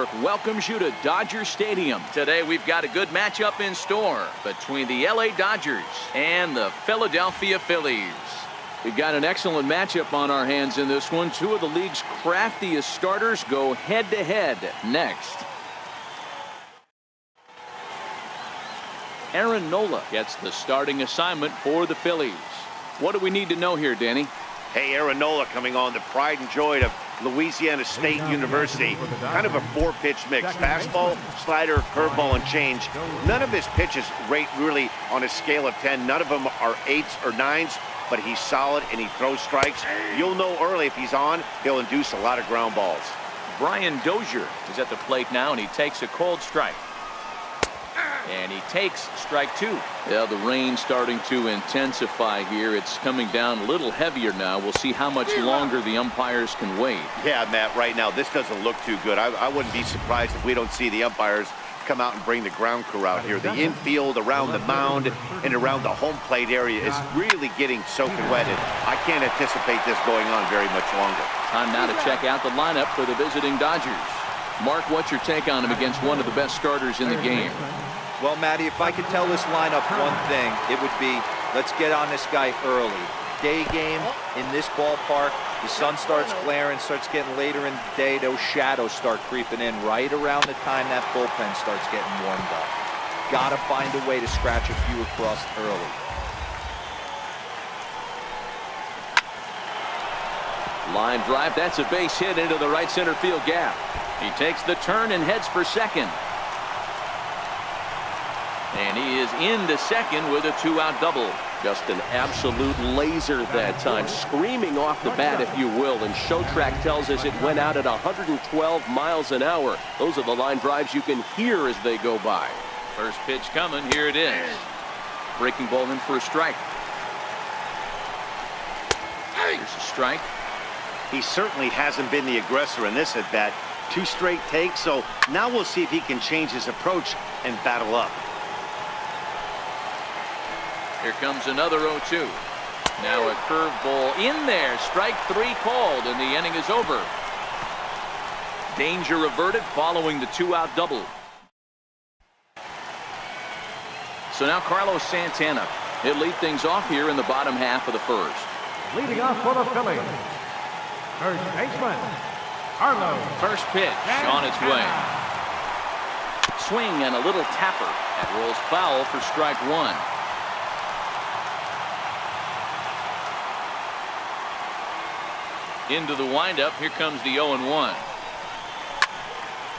Network welcomes you to Dodger Stadium. Today we've got a good matchup in store between the LA Dodgers and the Philadelphia Phillies. We've got an excellent matchup on our hands in this one. Two of the league's craftiest starters go head-to-head next. Aaron Nola gets the starting assignment for the Phillies. What do we need to know here, Danny? Hey, Aaron Nola coming on, the pride and joy of Louisiana State University. Kind of a four-pitch mix. Fastball, slider, curveball, and change. None of his pitches rate really on a scale of 10. None of them are 8s or 9s, but he's solid and he throws strikes. You'll know early if he's on, he'll induce a lot of ground balls. Brian Dozier is at the plate now, and he takes a cold strike. And he takes strike 2. Yeah, the rain starting to intensify here. It's coming down a little heavier now. We'll see how much longer the umpires can wait. Yeah, Matt, right now this doesn't look too good. I wouldn't be surprised if we don't see the umpires come out and bring the ground crew out here. The infield around the mound and around the home plate area is really getting soaking wet, and I can't anticipate this going on very much longer. Time now to check out the lineup for the visiting Dodgers. Mark, what's your take on him against one of the best starters in the game? Well, Matty, if I could tell this lineup one thing, it would be, let's get on this guy early. Day game in this ballpark, the sun starts glaring, starts getting later in the day, those shadows start creeping in right around the time that bullpen starts getting warmed up. Gotta find a way to scratch a few across early. Line drive, that's a base hit into the right center field gap. He takes the turn and heads for second. And he is into second with a 2-out double. Just an absolute laser that time, screaming off the bat, if you will. And Showtrack tells us it went out at 112 miles an hour. Those are the line drives you can hear as they go by. First pitch coming. Here it is. Breaking ball in for a strike. Here's a strike. He certainly hasn't been the aggressor in this at-bat. 2 straight takes, so now we'll see if he can change his approach and battle up. Here comes another 0-2. Now a curveball in there. Strike 3 called, and the inning is over. Danger averted following the 2-out double. So now Carlos Santana. He'll lead things off here in the bottom half of the first. Leading off for the Phillies, first baseman, Carlos. First pitch on its way. Swing and a little tapper. That rolls foul for strike 1. Into the windup. Here comes the 0-1.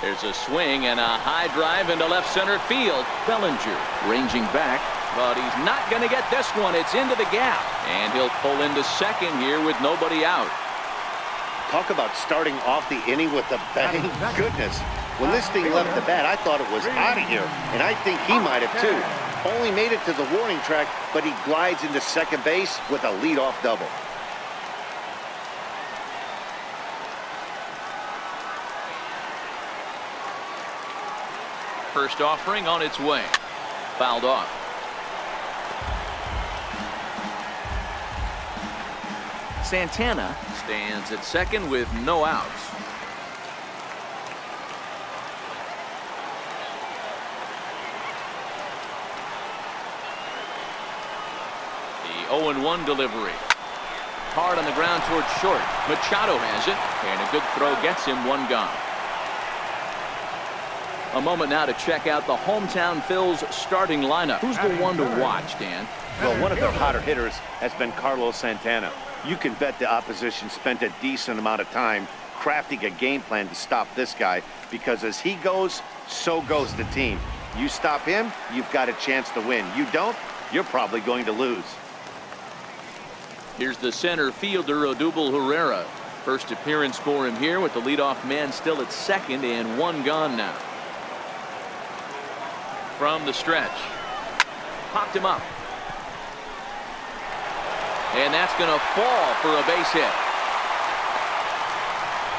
There's a swing and a high drive into left center field. Bellinger ranging back, but he's not going to get this one. It's into the gap, and he'll pull into second here with nobody out. Talk about starting off the inning with a bang. Goodness, when this thing left the bat, I thought it was out of here, and I think he might have too. Only made it to the warning track, but he glides into second base with a leadoff double. First offering on its way. Fouled off. Santana stands at second with no outs. The 0-1 delivery. Hard on the ground towards short. Machado has it, and a good throw gets him one gone. A moment now to check out the hometown Phil's starting lineup. Who's the one to watch, Dan? Well, one of their hotter hitters has been Carlos Santana. You can bet the opposition spent a decent amount of time crafting a game plan to stop this guy, because as he goes, so goes the team. You stop him, you've got a chance to win. You don't, you're probably going to lose. Here's the center fielder, Odubel Herrera. First appearance for him here with the leadoff man still at second and one gone now. From the stretch. Popped him up. And that's going to fall for a base hit.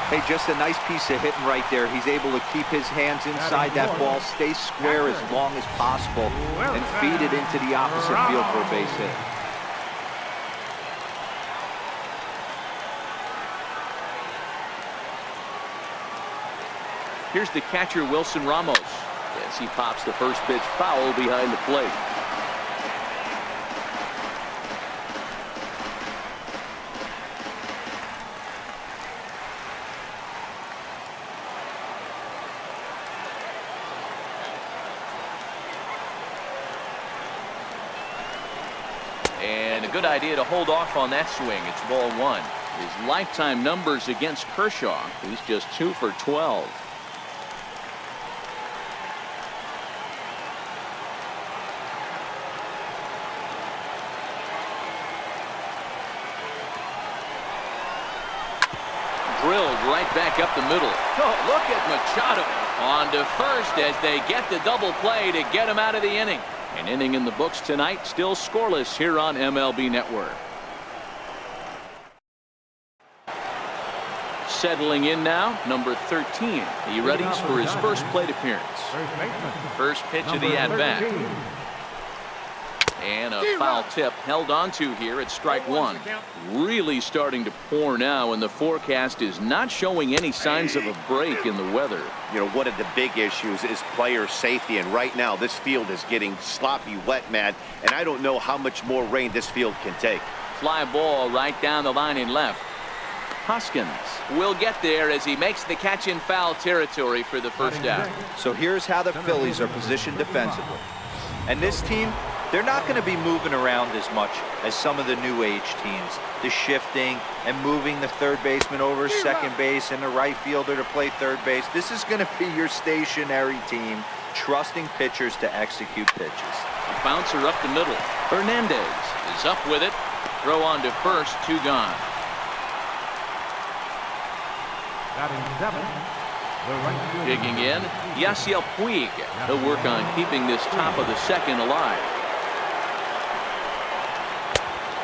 Hey, just a nice piece of hitting right there. He's able to keep his hands inside that ball, stay square as long as possible, and feed it into the opposite field for a base hit. Here's the catcher, Wilson Ramos, as he pops the first pitch foul behind the plate. And a good idea to hold off on that swing. It's ball one. His lifetime numbers against Kershaw, he's just 2 for 12. Drilled right back up the middle. Oh, look at Machado on to first as they get the double play to get him out of the inning. An inning in the books tonight, still scoreless here on MLB Network. Settling in now, number 13. He readies for his first plate appearance. First pitch of the at-bat. And a foul tip held onto here at strike one. Really starting to pour now, and the forecast is not showing any signs of a break in the weather. You know, one of the big issues is player safety, and right now this field is getting sloppy wet, man, and I don't know how much more rain this field can take. Fly ball right down the line in left. Hoskins will get there as he makes the catch in foul territory for the first out. So here's how the Phillies are positioned defensively. And this team, they're not going to be moving around as much as some of the new age teams. The shifting and moving the third baseman over second base and the right fielder to play third base. This is going to be your stationary team, trusting pitchers to execute pitches. A bouncer up the middle. Hernandez is up with it. Throw on to first, 2 gone. Digging in, Yasiel Puig. He'll work on keeping this top of the second alive.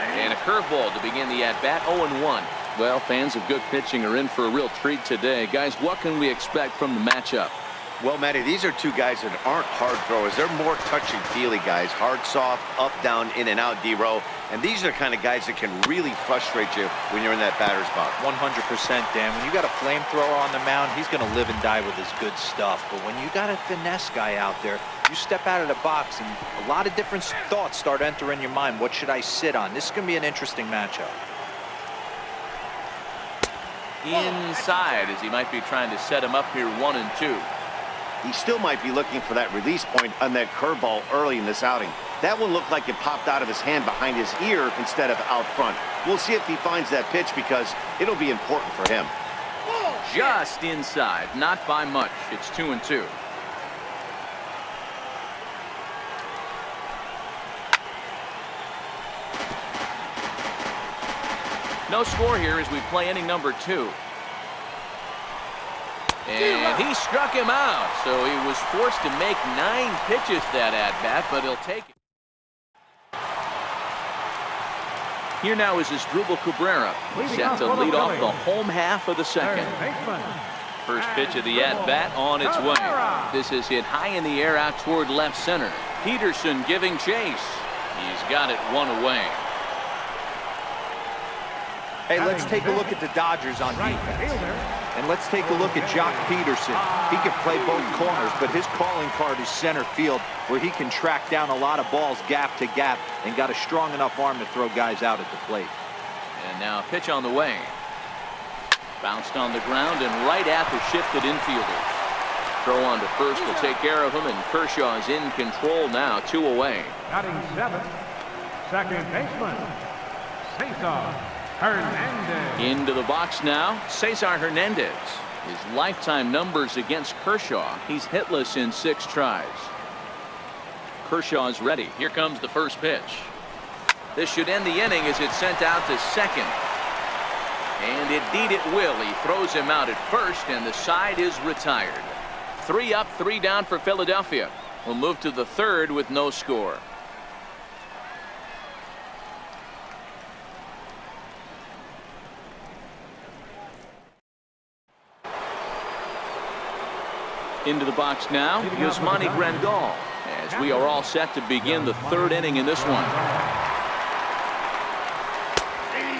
And a curveball to begin the at-bat, 0-1. Well, fans of good pitching are in for a real treat today. Guys, what can we expect from the matchup? Well, Manny, these are two guys that aren't hard throwers. They're more touchy-feely guys. Hard, soft, up, down, in and out, D-row. And these are the kind of guys that can really frustrate you when you're in that batter's box. 100%, Dan. When you got a flamethrower on the mound, he's going to live and die with his good stuff. But when you got a finesse guy out there, you step out of the box and a lot of different thoughts start entering your mind. What should I sit on? This is going to be an interesting matchup. Inside, as he might be trying to set him up here, 1-2. He still might be looking for that release point on that curveball early in this outing. That one looked like it popped out of his hand behind his ear instead of out front. We'll see if he finds that pitch because it'll be important for him. Just inside, not by much. It's 2-2. No score here as we play inning number 2. And he struck him out, so he was forced to make 9 pitches that at-bat, but he'll take it. Here now is Asdrubal Cabrera, set to lead off the home half of the second. First pitch of the at-bat on its way. This is hit high in the air out toward left center. Peterson giving chase. He's got it 1 away. Hey, let's take a look at the Dodgers on defense. And let's take a look at Jock Peterson. He can play both corners, but his calling card is center field, where he can track down a lot of balls gap to gap and got a strong enough arm to throw guys out at the plate. And now a pitch on the way. Bounced on the ground and right at the shifted infielders. Throw on to first will take care of him, and Kershaw is in control now, 2 away. Batting 7th, second baseman, Cesar Hernandez. Into the box now, Cesar Hernandez. His lifetime numbers against Kershaw, he's hitless in 6 tries. Kershaw's ready. Here comes the first pitch. This should end the inning as it's sent out to second. And indeed it will. He throws him out at first, and the side is retired. 3 up, 3 down for Philadelphia. We'll move to the third with no score. Into the box now, Yasmani Grandal, as we are all set to begin the third inning in this one.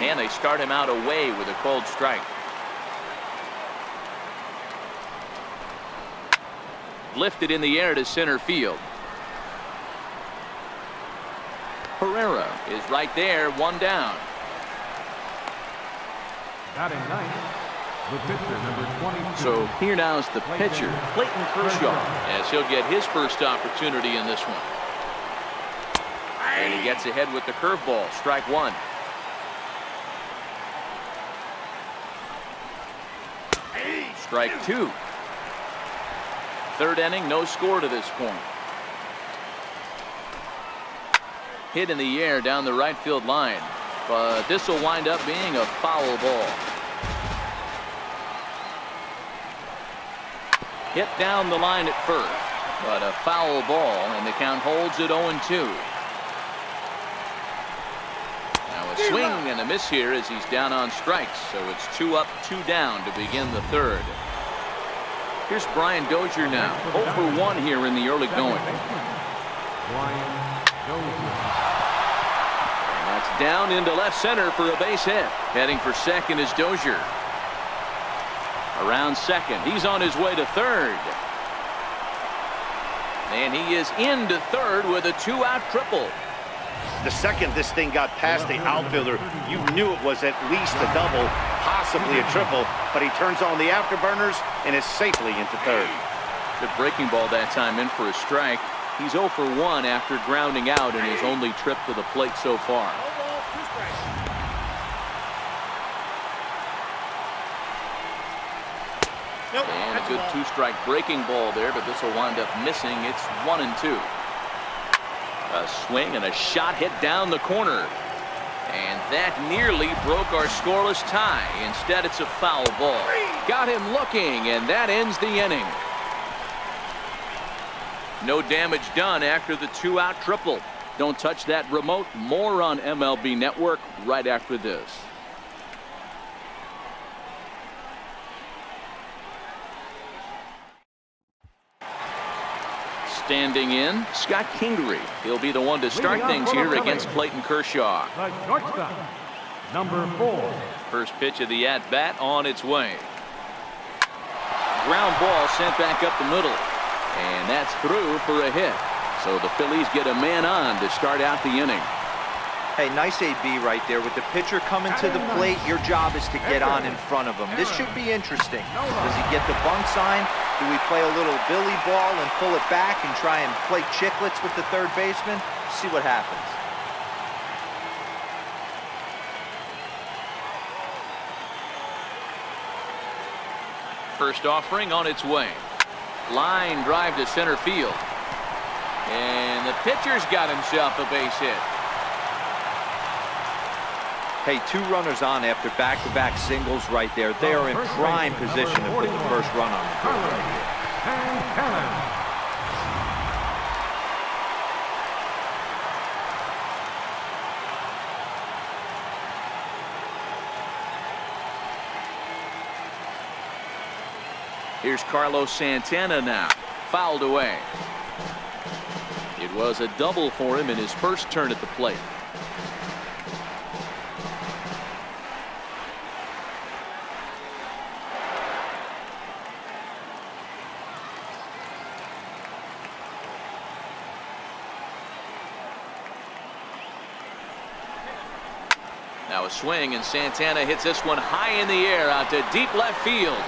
And they start him out away with a cold strike. Lifted in the air to center field. Herrera is right there, one down. Batting ninth, the pitcher, number 22. So here now is the pitcher, Clayton Kershaw, as he'll get his first opportunity in this one. And he gets ahead with the curveball, strike one. Strike two. Third inning, no score to this point. Hit in the air down the right field line, but this will wind up being a foul ball. Hit down the line at first, but a foul ball, and the count holds at 0-2. Now a swing and a miss here as he's down on strikes, so it's 2 up, 2 down to begin the third. Here's Brian Dozier now, 0 for 1 here in the early going. Brian Dozier. And that's down into left center for a base hit. Heading for second is Dozier. Around second, he's on his way to third. And he is into third with a 2-out triple. The second this thing got past the outfielder, you knew it was at least a double, possibly a triple, but he turns on the afterburners and is safely into third. Good breaking ball that time, in for a strike. He's 0 for 1 after grounding out in his only trip to the plate so far. And a good 2-strike breaking ball there, but this will wind up missing. It's 1-2. A swing and a shot hit down the corner. And that nearly broke our scoreless tie. Instead, it's a foul ball. Got him looking, and that ends the inning. No damage done after the 2-out triple. Don't touch that remote. More on MLB Network right after this. Standing in, Scott Kingery. He'll be the one to start things here against Clayton Kershaw. The shortstop, number 4. First pitch of the at-bat on its way. Ground ball sent back up the middle. And that's through for a hit. So the Phillies get a man on to start out the inning. Hey, nice AB right there. With the pitcher coming to the plate, your job is to get on in front of him. This should be interesting. Does he get the bunt sign? Do we play a little Billy ball and pull it back and try and play chicklets with the third baseman? See what happens. First offering on its way. Line drive to center field. And the pitcher's got himself a base hit. Hey, 2 runners on after back-to-back singles right there. They are in prime position to put the first run on the board right here. Here's Carlos Santana now. Fouled away. It was a double for him in his first turn at the plate. Now a swing, and Santana hits this one high in the air out to deep left field.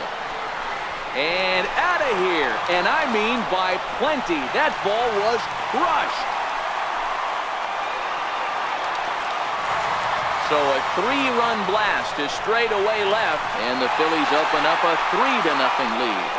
And out of here, and I mean by plenty. That ball was crushed. So a 3-run blast to straightaway left, and the Phillies open up a 3-0 lead.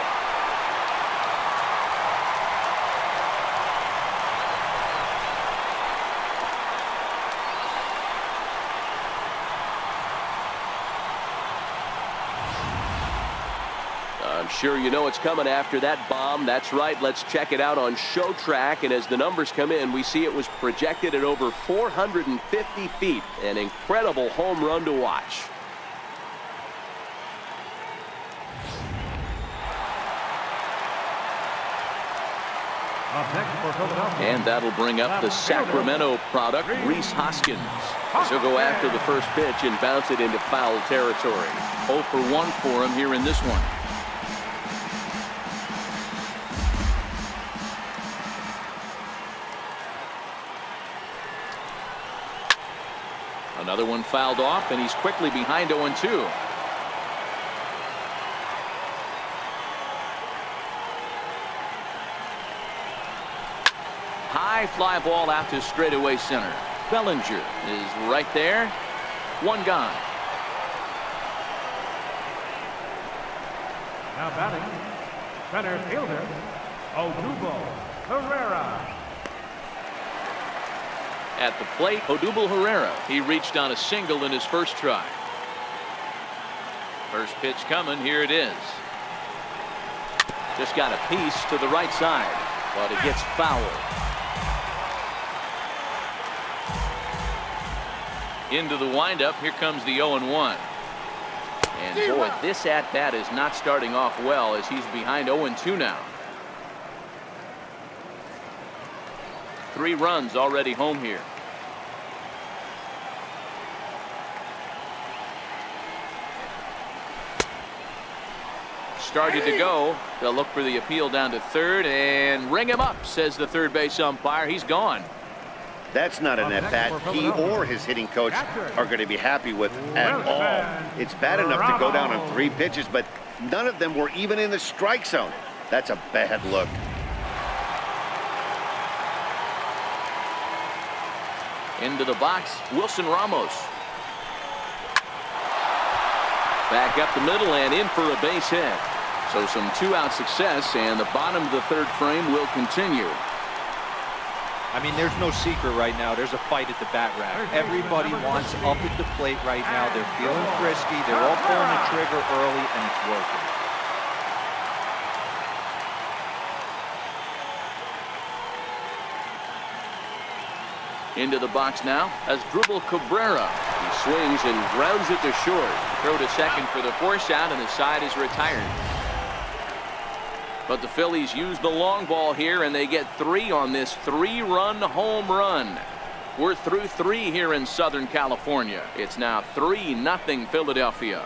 I'm sure you know it's coming after that bomb. That's right. Let's check it out on Show Track. And as the numbers come in, we see it was projected at over 450 feet. An incredible home run to watch. And that'll bring up the Sacramento product, Rhys Hoskins. He'll go after the first pitch and bounce it into foul territory. 0 for 1 for him here in this one. Another one fouled off, and he's quickly behind 0-2. High fly ball out to straightaway center. Bellinger is right there. One gone. Now batting, center fielder, Odubel Herrera. At the plate, Odubel Herrera. He reached on a single in his first try. First pitch coming. Here it is. Just got a piece to the right side, but it gets fouled. Into the windup. Here comes the 0-1. And boy, this at-bat is not starting off well as he's behind 0-2 now. 3 runs already home here. Started to go. They'll look for the appeal down to third and ring him up, says the third base umpire. He's gone. That's not an at-bat he or his hitting coach are going to be happy with at all. It's bad enough to go down on 3 pitches, but none of them were even in the strike zone. That's a bad look. Into the box, Wilson Ramos. Back up the middle and in for a base hit. So some 2-out success, and the bottom of the 3rd frame will continue. I mean, there's no secret right now. There's a fight at the bat rack. Everybody wants up at the plate right now. They're feeling frisky. They're all pulling the trigger early, and it's working. Into the box now as Dribble Cabrera. He swings and grounds it to short. Throw to second for the force out, and the side is retired. But the Phillies use the long ball here, and they get 3 on this 3-run home run. We're through 3 here in Southern California. It's now 3-0 Philadelphia.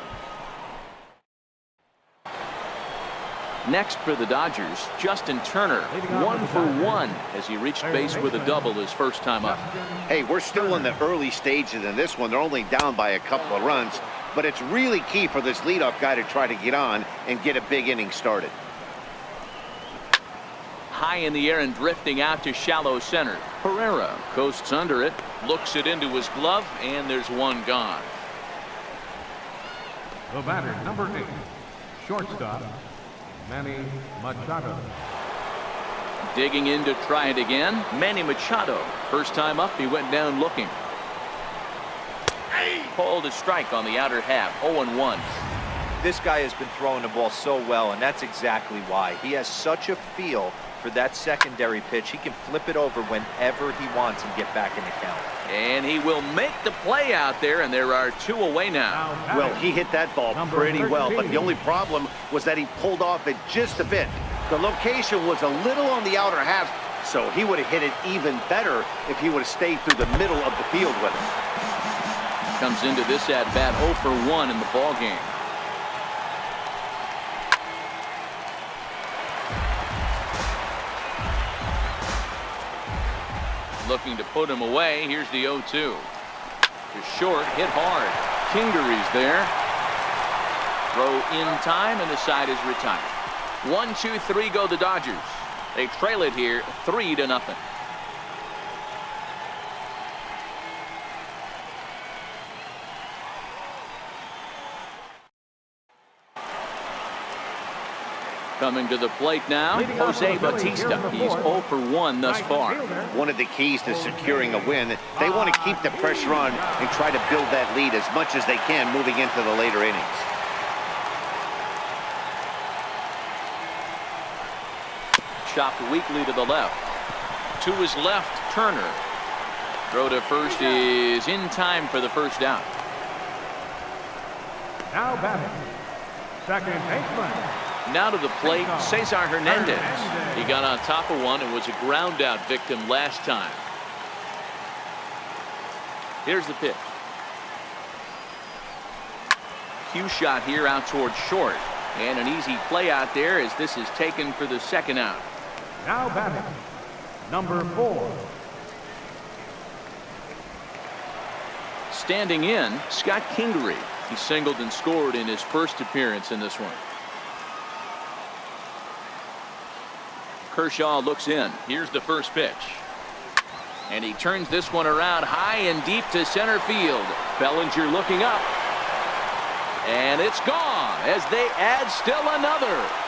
Next for the Dodgers, Justin Turner, 1 for 1 as he reached base with a double his first time up. Hey, we're still in the early stages in this one. They're only down by a couple of runs, but it's really key for this leadoff guy to try to get on and get a big inning started. High in the air and drifting out to shallow center. Herrera coasts under it, looks it into his glove, and there's 1 gone. The batter, number 8, shortstop, Manny Machado. Digging in to try it again, Manny Machado. First time up, he went down looking. Called a strike on the outer half, 0-1. This guy has been throwing the ball so well, and that's exactly why. He has such a feel for that secondary pitch. He can flip it over whenever he wants and get back in the count. And he will make the play out there, and there are 2 away now. Well, he hit that ball pretty well, but the only problem was that he pulled off it just a bit. The location was a little on the outer half, so he would have hit it even better if he would have stayed through the middle of the field with it. Comes into this at-bat 0 for 1 in the ball game. Looking to put him away. Here's the 0-2. To short, hit hard. Kingery's there. Throw in time, and the side is retired. 1, 2, 3 go the Dodgers. They trail it here 3-0. Coming to the plate now, Jose Bautista. He's 0 for 1 thus far. One of the keys to securing a win, they want to keep the pressure on and try to build that lead as much as they can moving into the later innings. Chopped weakly to the left. To his left, Turner. Throw to first is in time for the first out. Now batting, second baseman. Now to the plate, Cesar Hernandez. He got on top of one and was a ground out victim last time. Here's the pitch. Cue shot here out towards short. And an easy play out there as this is taken for the second out. Now batting, number 4. standing in, Scott Kingery. He singled and scored in his first appearance in this one. Kershaw looks in. Here's the first pitch. And he turns this one around high and deep to center field. Bellinger looking up. And it's gone as they add still another.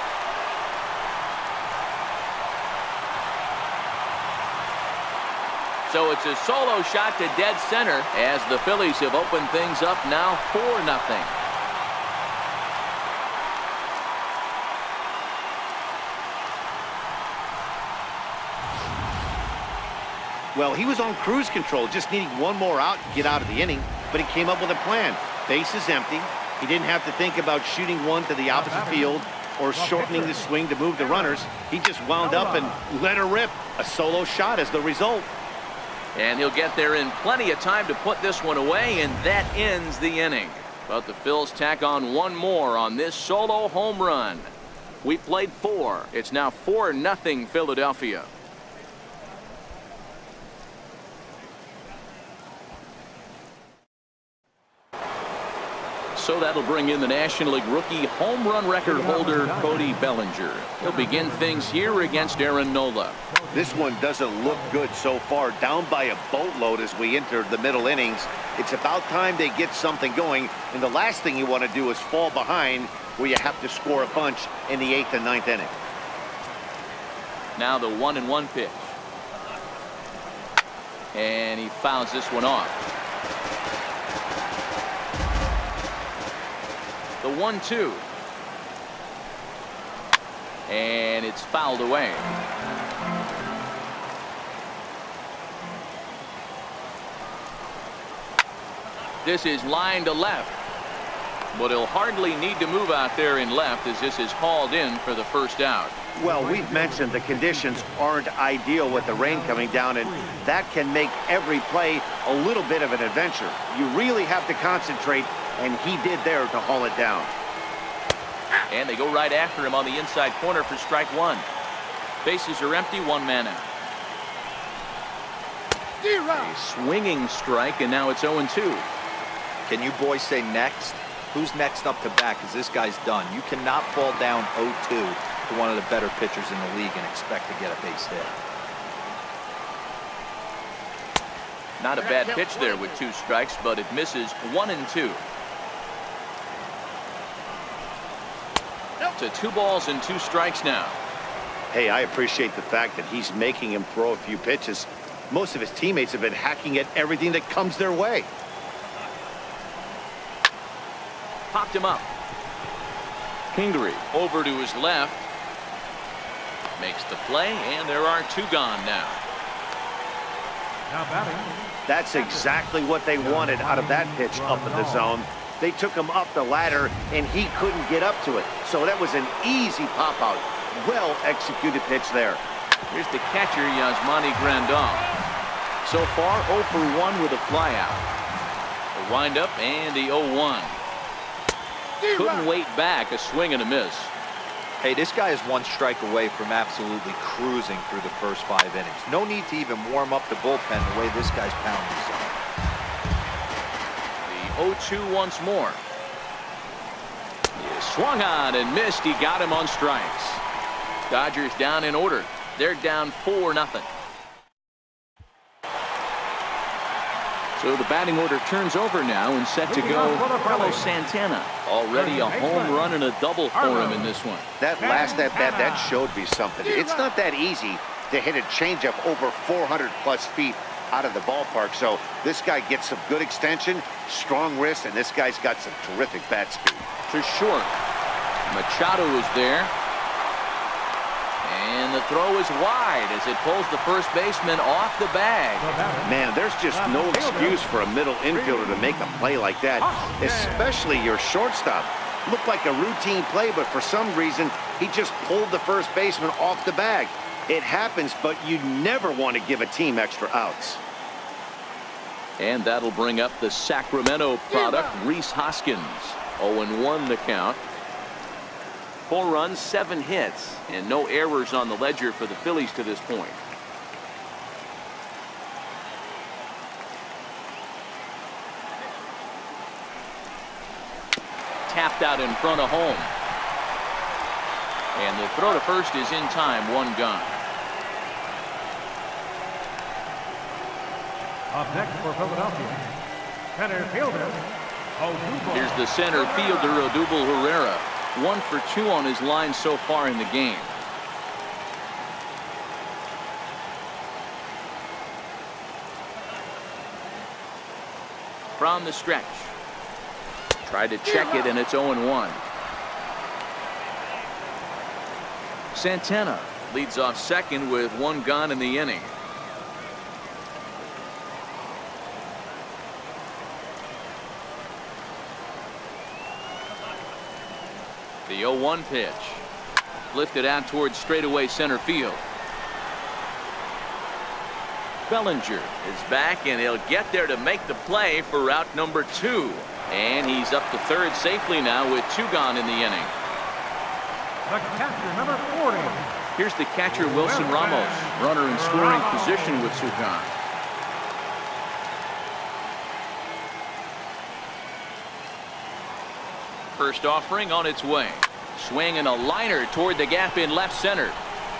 So it's a solo shot to dead center as the Phillies have opened things up now 4-0. Well, he was on cruise control, just needing one more out to get out of the inning, but he came up with a plan. Bases empty. He didn't have to think about shooting one to the opposite field or shortening the swing to move the runners. He just wound up and let her rip. A solo shot as the result. And he'll get there in plenty of time to put this one away, and that ends the inning. But the Phils tack on one more on this solo home run. We played 4. It's now 4-0 Philadelphia. So that'll bring in the National League rookie home run record holder Cody Bellinger. He'll begin things here against Aaron Nola. This one doesn't look good so far. Down by a boatload as we enter the middle innings. It's about time they get something going, and the last thing you want to do is fall behind where you have to score a bunch in the 8th and 9th inning. Now the 1-1 pitch. And he fouls this one off. The 1-2. And it's fouled away. This is line to left. But he'll hardly need to move out there in left as this is hauled in for the first out. Well, we've mentioned the conditions aren't ideal with the rain coming down, and that can make every play a little bit of an adventure. You really have to concentrate, and he did there to haul it down. And they go right after him on the inside corner for strike 1. Bases are empty, 1 man out. A swinging strike, and now it's 0-2. Can you boys say next? Who's next up to bat? Because this guy's done. You cannot fall down 0-2 to one of the better pitchers in the league and expect to get a base hit. Not a bad pitch there with 2 strikes, but it misses 1-2. To 2 balls and 2 strikes now. Hey, I appreciate the fact that he's making him throw a few pitches. Most of his teammates have been hacking at everything that comes their way. Popped him up. Kingery over to his left. Makes the play, and there are 2 gone now. Now batting. That's exactly what they wanted out of that pitch up in the zone. They took him up the ladder, and he couldn't get up to it. So that was an easy pop-out. Well-executed pitch there. Here's the catcher, Yasmani Grandal. So far, 0 for 1 with a flyout. A windup and the 0-1. Couldn't wait back, a swing and a miss. Hey, this guy is 1 strike away from absolutely cruising through the first 5 innings. No need to even warm up the bullpen the way this guy's pounding his zone. The 0-2 once more. He swung on and missed. He got him on strikes. Dodgers down in order. They're down 4-0. So the batting order turns over now and set to go Carlos Santana. Already a home run and a double for him in this one. That last at-bat, that showed me something. It's not that easy to hit a changeup over 400-plus feet out of the ballpark. So this guy gets some good extension, strong wrist, and this guy's got some terrific bat speed. To short. Machado is there. And the throw is wide as it pulls the first baseman off the bag. Man, there's just no excuse for a middle infielder to make a play like that, especially your shortstop. Looked like a routine play, but for some reason, he just pulled the first baseman off the bag. It happens, but you never want to give a team extra outs. And that'll bring up the Sacramento product, Rhys Hoskins. 0-1 the count. 4 runs, 7 hits, and no errors on the ledger for the Phillies to this point. tapped out in front of home. And the throw to first is in time, 1 gone. Up next for Philadelphia, center fielder, Odubel. Here's the center fielder, Odubel Herrera. 1 for 2 on his line so far in the game. From the stretch. Tried to check it, and it's 0-1. Santana leads off second with 1 gone in the inning. The 0-1 pitch. Lifted out towards straightaway center field. Bellinger is back, and he'll get there to make the play for route number 2. And he's up to third safely now with 2 gone in the inning. The catcher, number 40. Here's the catcher, Wilson Ramos. Runner in scoring position with 2 gone. First offering on its way. Swing and a liner toward the gap in left center.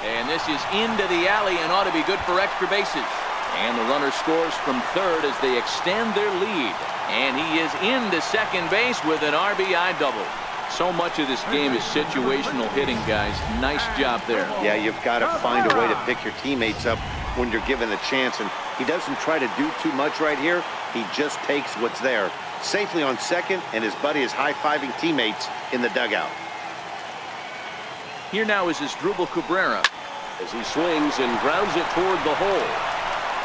And this is into the alley and ought to be good for extra bases. And the runner scores from third as they extend their lead. And he is into second base with an RBI double. So much of this game is situational hitting, guys. Nice job there. Yeah, you've got to find a way to pick your teammates up when you're given the chance. And he doesn't try to do too much right here. He just takes what's there. Safely on second, and his buddy is high-fiving teammates in the dugout. Here now is Asdrubal Cabrera as he swings and grounds it toward the hole.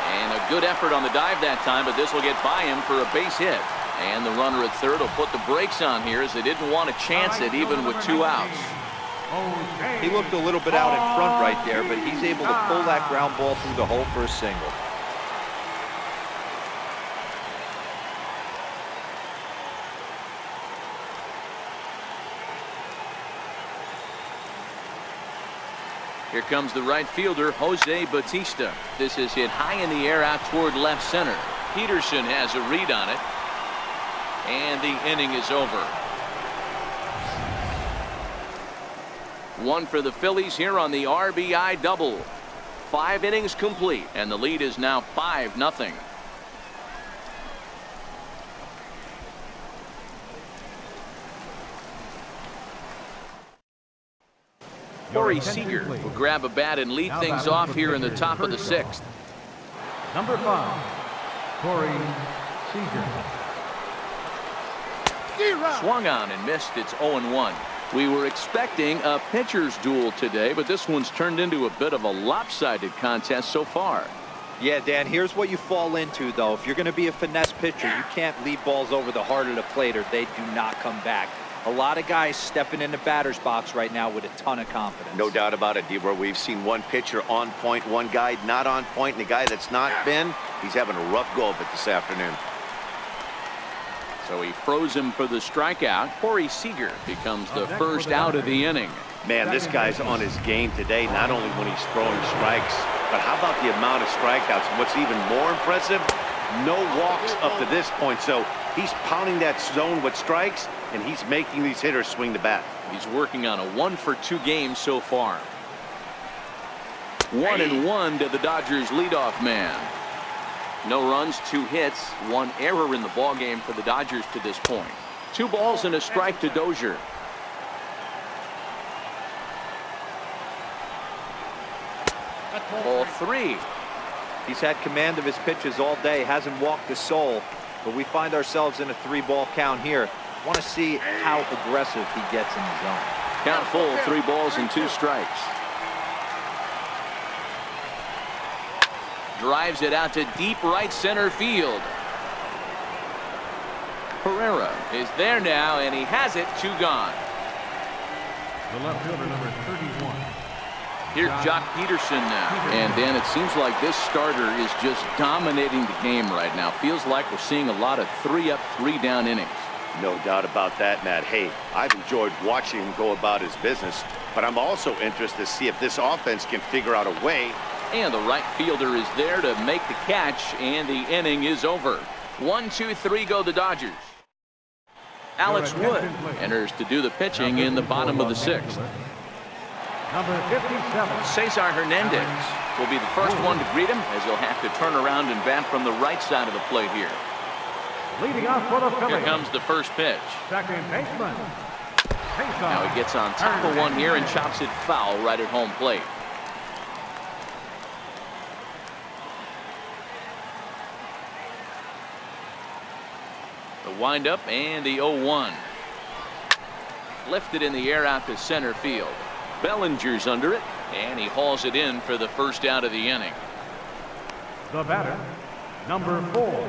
And a good effort on the dive that time, but this will get by him for a base hit. And the runner at third will put the brakes on here as they didn't want to chance it even with 2 outs. He looked a little bit out in front right there, but he's able to pull that ground ball through the hole for a single. Here comes the right fielder, Jose Bautista. This is hit high in the air out toward left center. Peterson has a read on it. And the inning is over. 1 for the Phillies here on the RBI double. 5 innings complete, and the lead is now 5-0. Corey Seager will grab a bat and lead things off here in the top of the 6th. Number 5, Corey Seager. Swung on and missed. It's 0-1. We were expecting a pitcher's duel today, but this one's turned into a bit of a lopsided contest so far. Yeah, Dan, here's what you fall into, though. If you're going to be a finesse pitcher, you can't leave balls over the heart of the plate or they do not come back. A lot of guys stepping in the batter's box right now with a ton of confidence. No doubt about it, Debra. We've seen one pitcher on point, one guy not on point, and the guy that's not been, he's having a rough go of it this afternoon. So he froze him for the strikeout. Corey Seager becomes the first out of the inning. Man, this guy's on his game today, not only when he's throwing strikes, but how about the amount of strikeouts? And what's even more impressive, no walks up to this point. So he's pounding that zone with strikes, and he's making these hitters swing the bat. He's working on a 1-for-2 game so far. 1-1 to the Dodgers leadoff man. No runs, 2 hits, 1 error in the ball game for the Dodgers to this point. 2 balls and a strike to Dozier. Ball 3. He's had command of his pitches all day, hasn't walked a soul, but we find ourselves in a 3-ball count here. Want to see how aggressive he gets in the zone. Count full, 3 balls and 2 strikes. Drives it out to deep right center field. Pereira is there now, and he has it. 2 gone. The left fielder, number 31. Here's Jock Peterson now. And Dan, it seems like this starter is just dominating the game right now. Feels like we're seeing a lot of 3-up, 3-down innings. No doubt about that, Matt. Hey, I've enjoyed watching him go about his business, but I'm also interested to see if this offense can figure out a way. And the right fielder is there to make the catch, and the inning is over. 1-2-3 go the Dodgers. Alex Wood enters to do the pitching in the bottom of the 6th. Number 57. Cesar Hernandez will be the first one to greet him, as he'll have to turn around and bat from the right side of the plate here. Leading off for the Here Phillies. comes the first pitch. Second baseman. Now he gets on top of one here and chops it foul right at home plate. The windup and the 0-1. Lifted in the air out to center field. Bellinger's under it, and he hauls it in for the first out of the inning. The batter, number 4.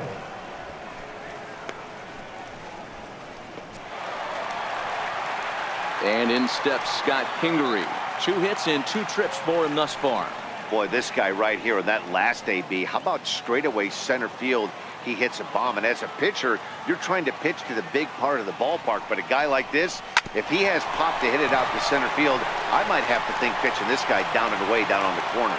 And in steps Scott Kingery. 2 hits and 2 trips for him thus far. Boy, this guy right here in that last AB, how about straightaway center field? He hits a bomb, and as a pitcher, you're trying to pitch to the big part of the ballpark, but a guy like this, if he has pop to hit it out to center field, I might have to think pitching this guy down and away down on the corner.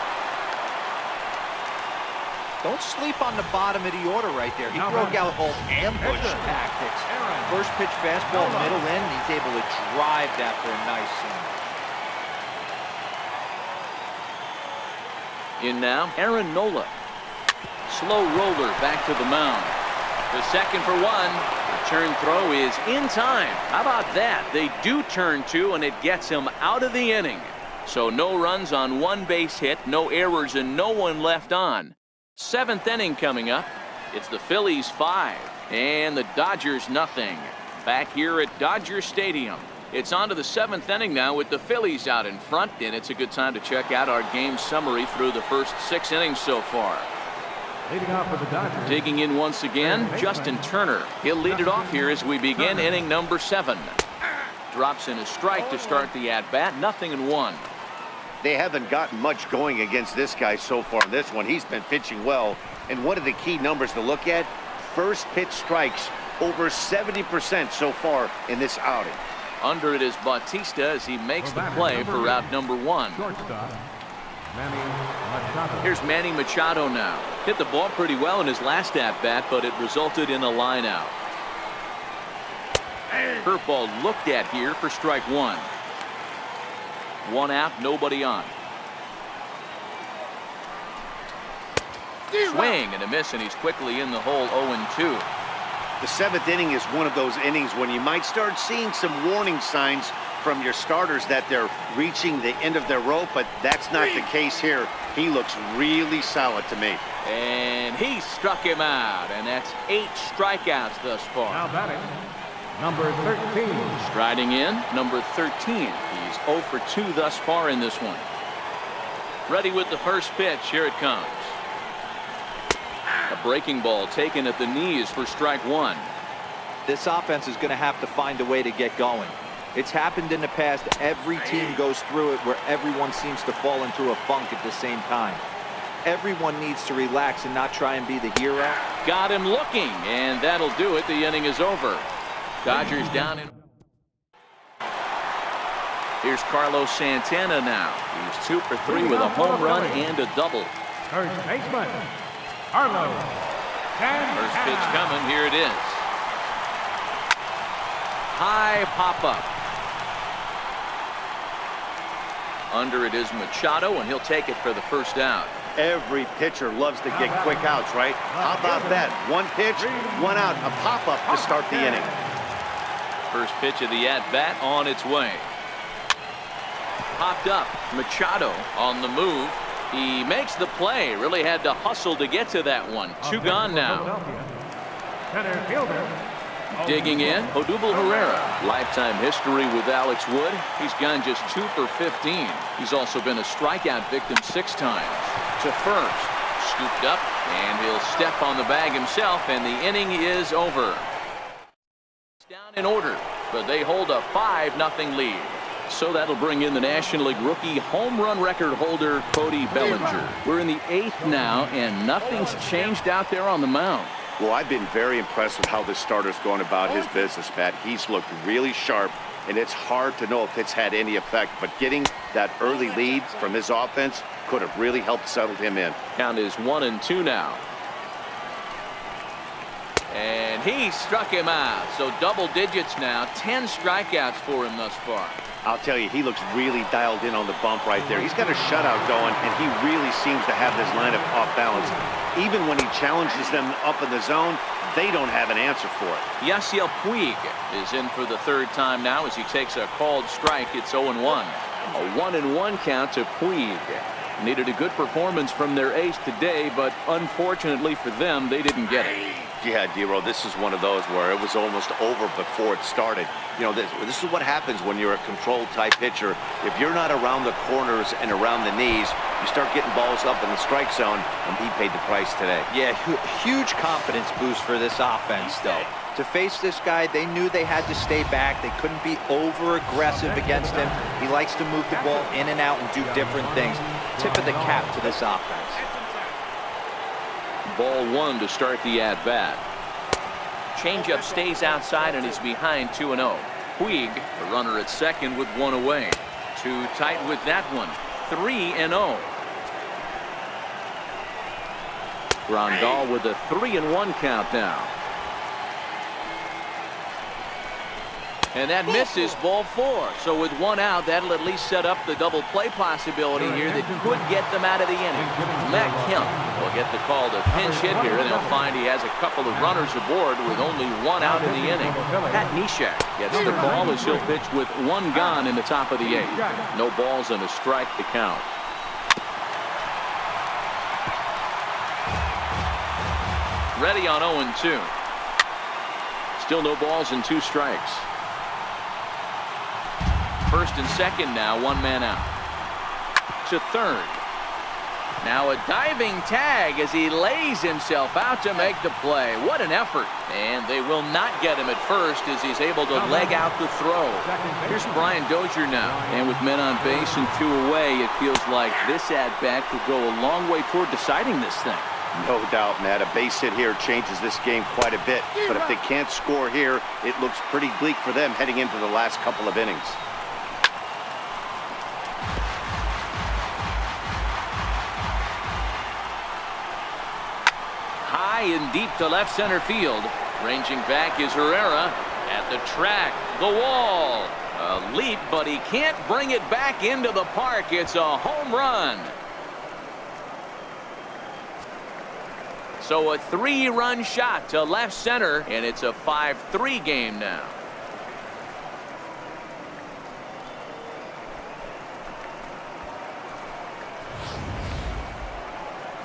Don't sleep on the bottom of the order right there. He broke out all ambush tactics. First pitch fastball, middle in. He's able to drive that for a nice swing. In now, Aaron Nola. Slow roller back to the mound. The second for 1. The turn throw is in time. How about that? They do turn 2, and it gets him out of the inning. So no runs on 1 base hit, no errors, and no one left on. 7th inning coming up. It's the Phillies 5 and the Dodgers nothing. Back here at Dodger Stadium. It's on to the 7th inning now with the Phillies out in front, and it's a good time to check out our game summary through the first 6 innings so far. Leading off for the Dodgers. Digging in once again, Justin Turner. He'll lead it off here as we begin inning number 7. Drops in a strike to start the at-bat. 0-1. They haven't gotten much going against this guy so far in this one. He's been pitching well, and one of the key numbers to look at, first pitch strikes over 70% so far in this outing. Under it is Bautista as he makes the play for route number 1. Shortstop, Manny Machado. Here's Manny Machado now. Hit the ball pretty well in his last at-bat, but it resulted in a line out. Curveball looked at here for strike 1. 1 out, nobody on. Swing and a miss, and he's quickly in the hole. 0-2. The 7th inning is one of those innings when you might start seeing some warning signs from your starters that they're reaching the end of their rope, but that's not the case here. He looks really solid to me. And he struck him out, and that's 8 strikeouts thus far. Now batting, number 13. Striding in, number 13. He's 0 for 2 thus far in this one. Ready with the first pitch. Here it comes. A breaking ball taken at the knees for strike 1. This offense is going to have to find a way to get going. It's happened in the past. Every team goes through it where everyone seems to fall into a funk at the same time. Everyone needs to relax and not try and be the hero. Got him looking, and that'll do it. The inning is over. Dodgers down in. Here's Carlos Santana now. He's 2 for 3 with a home run and a double. First baseman, Carlos Santana. First pitch coming. Here it is. High pop-up. Under it is Machado, and he'll take it for the first out. Every pitcher loves to get quick outs, right? How about that? 1 pitch, 1 out, a pop-up to start the inning. First pitch of the at-bat on its way. Popped up. Machado on the move. He makes the play. Really had to hustle to get to that one. 2 gone now. Center fielder. Digging in, Odubel Herrera. Lifetime history with Alex Wood. He's gone just 2 for 15. He's also been a strikeout victim 6 times. To first. Scooped up, and he'll step on the bag himself, and the inning is over. Down in order, but they hold a 5-0 lead. So that'll bring in the National League rookie home run record holder, Cody Bellinger. We're in the 8th now, and nothing's changed out there on the mound. Well, I've been very impressed with how this starter's going about his business, Pat. He's looked really sharp, and it's hard to know if it's had any effect, but getting that early lead from his offense could have really helped settle him in. Count is 1-2 now. And He struck him out. So double digits now. 10 strikeouts for him thus far. I'll tell you, he looks really dialed in on the bump right there. He's got a shutout going, and he really seems to have this lineup off balance. Even when he challenges them up in the zone, they don't have an answer for it. Yasiel Puig is in for the third time now as he takes a called strike. It's 0-1. A 1-1 count to Puig. Needed a good performance from their ace today, but unfortunately for them, they didn't get it. Yeah, D-Row, this is one of those where it was almost over before it started. You know, this is what happens when you're a controlled type pitcher. If you're not around the corners and around the knees, you start getting balls up in the strike zone, and he paid the price today. Yeah, huge confidence boost for this offense, though. To face this guy, they knew they had to stay back. They couldn't be over-aggressive against him. He likes to move the ball in and out and do different things. Tip of the cap to this offense. Ball one to start the at-bat. Changeup stays outside and is behind 2-0. Puig, the runner at second with one away. Too tight with that one. 3-0. Grandal with a 3-1 count now. And that misses, ball four. So with one out, that'll at least set up the double play possibility here that could get them out of the inning. Matt Kemp will get the call to pinch hit here, and they'll find he has a couple of runners aboard with only one out in the inning. Pat Neshek gets the call as he'll pitch with one gone in the top of the eighth. No balls and a strike to count. Ready on 0-2. Still no balls and two strikes. First and second now, one man out. To third. Now a diving tag as he lays himself out to make the play. What an effort. And they will not get him at first as he's able to leg out the throw. Here's Brian Dozier now. And with men on base and two away, it feels like this at-bat could go a long way toward deciding this thing. No doubt, Matt. A base hit here changes this game quite a bit. But if they can't score here, it looks pretty bleak for them heading into the last couple of innings. High and deep to left center field. Ranging back is Herrera at the track. The wall. A leap, but he can't bring it back into the park. It's a home run. So a 3-run shot to left center, and it's a 5-3 game now.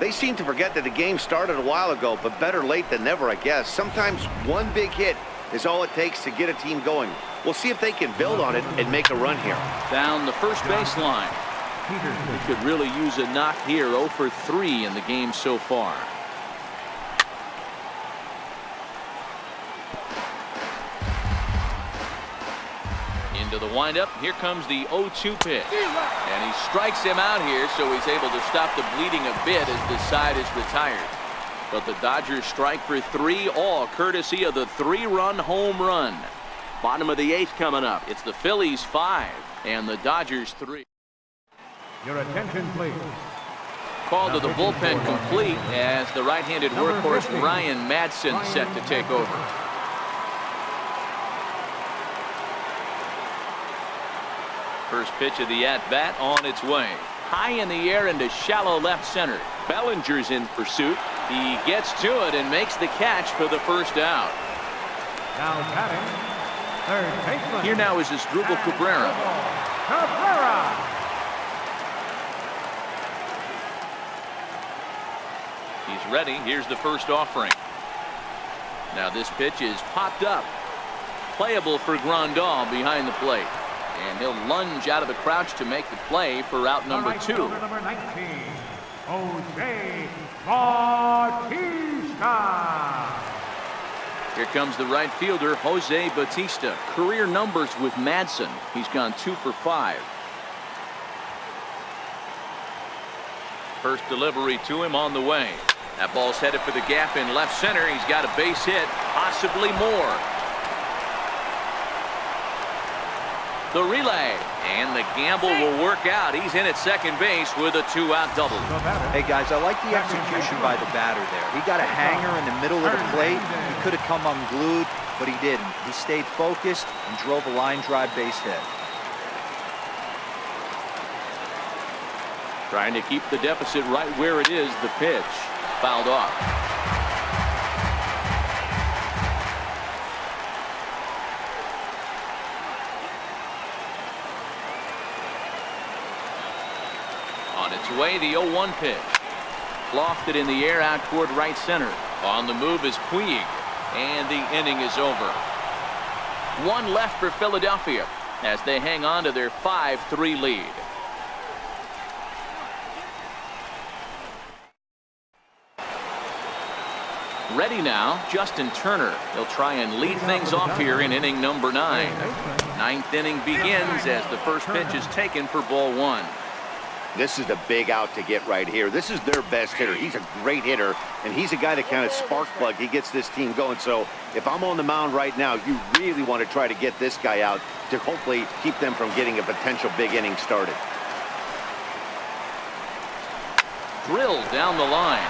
They seem to forget that the game started a while ago, but better late than never, I guess. Sometimes one big hit is all it takes to get a team going. We'll see if they can build on it and make a run here. Down the first baseline. He could really use a knock here. 0 for 3 in the game so far. Into the windup. Here comes the 0-2 pitch. And he strikes him out here, so he's able to stop the bleeding a bit as the side is retired. But the Dodgers strike for 3, all courtesy of the 3-run home run. Bottom of the 8th coming up. It's the Phillies 5 and the Dodgers 3. Your attention, please. Call to the bullpen complete as the right-handed workhorse Ryan Madson set to take over. First pitch of the at-bat on its way. High in the air into shallow left center. Bellinger's in pursuit. He gets to it and makes the catch for the first out. Now batting, third baseman. Here now is Asdrubal Cabrera. Cabrera. He's ready. Here's the first offering. Now this pitch is popped up. Playable for Grandal behind the plate. And he'll lunge out of the crouch to make the play for out number 2. Number 19, Jose Bautista. Here comes the right fielder, Jose Bautista. Career numbers with Madson. He's gone 2 for 5. First delivery to him on the way. That ball's headed for the gap in left center. He's got a base hit, possibly more. The relay. And the gamble will work out. He's in at second base with a 2-out double. Hey, guys, I like the execution by the batter there. He got a hanger in the middle of the plate. He could have come unglued, but he didn't. He stayed focused and drove a line drive base hit. Trying to keep the deficit right where it is. The pitch fouled off. On its way, the 0-1 pitch. Lofted in the air out toward right center. On the move is Puig. And the inning is over. One left for Philadelphia as they hang on to their 5-3 lead. Ready now, Justin Turner. He'll try and lead things off here in inning number 9. Ninth inning begins as the first pitch is taken for ball 1. This is a big out to get right here. This is their best hitter. He's a great hitter, and he's a guy that kind of spark plug. He gets this team going. So if I'm on the mound right now, you really want to try to get this guy out to hopefully keep them from getting a potential big inning started. Drilled down the line.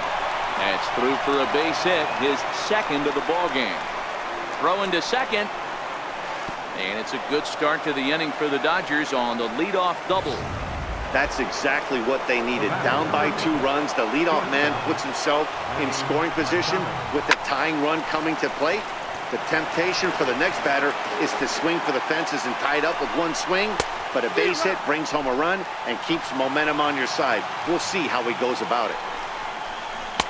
That's through for a base hit, his second of the ball game. Throwing to second. And it's a good start to the inning for the Dodgers on the leadoff double. That's exactly what they needed. Down by 2 runs, the leadoff man puts himself in scoring position with the tying run coming to plate. The temptation for the next batter is to swing for the fences and tie it up with one swing, but a base hit brings home a run and keeps momentum on your side. We'll see how he goes about it.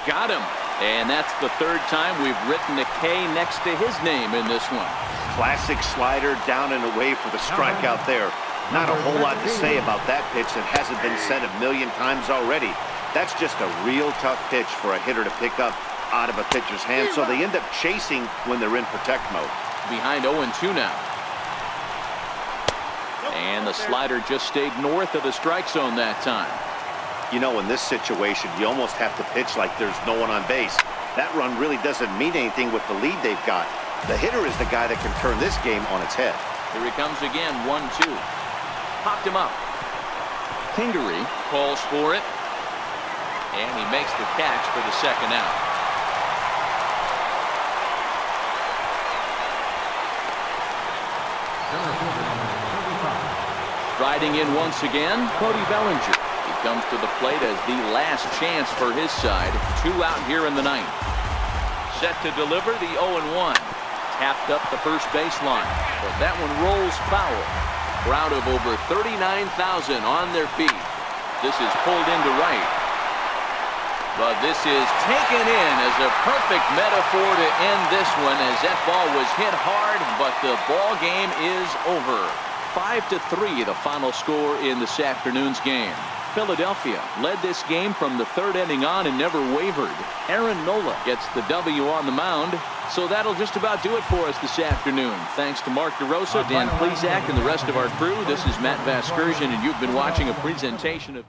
Got him. And that's the 3rd time we've written a K next to his name in this one. Classic slider down and away for the strikeout there. Not a whole lot to say about that pitch that hasn't been said a million times already. That's just a real tough pitch for a hitter to pick up out of a pitcher's hand, so they end up chasing when they're in protect mode. Behind 0-2 now. And the slider just stayed north of the strike zone that time. You know, in this situation, you almost have to pitch like there's no one on base. That run really doesn't mean anything with the lead they've got. The hitter is the guy that can turn this game on its head. Here he comes again, 1-2. Popped him up. Kingery calls for it. And he makes the catch for the second out. Riding in once again, Cody Bellinger. He comes to the plate as the last chance for his side. 2 out here in the 9th. Set to deliver the 0-1. Tapped up the first baseline, but that one rolls foul. Crowd of over 39,000 on their feet. This is pulled into right. But this is taken in as a perfect metaphor to end this one, as that ball was hit hard, but the ball game is over. 5-3 the final score in this afternoon's game. Philadelphia led this game from the 3rd inning on and never wavered. Aaron Nola gets the W on the mound. So that'll just about do it for us this afternoon. Thanks to Mark DeRosa, Dan Plesac, and the rest of our crew. This is Matt Vasgersian, and you've been watching a presentation of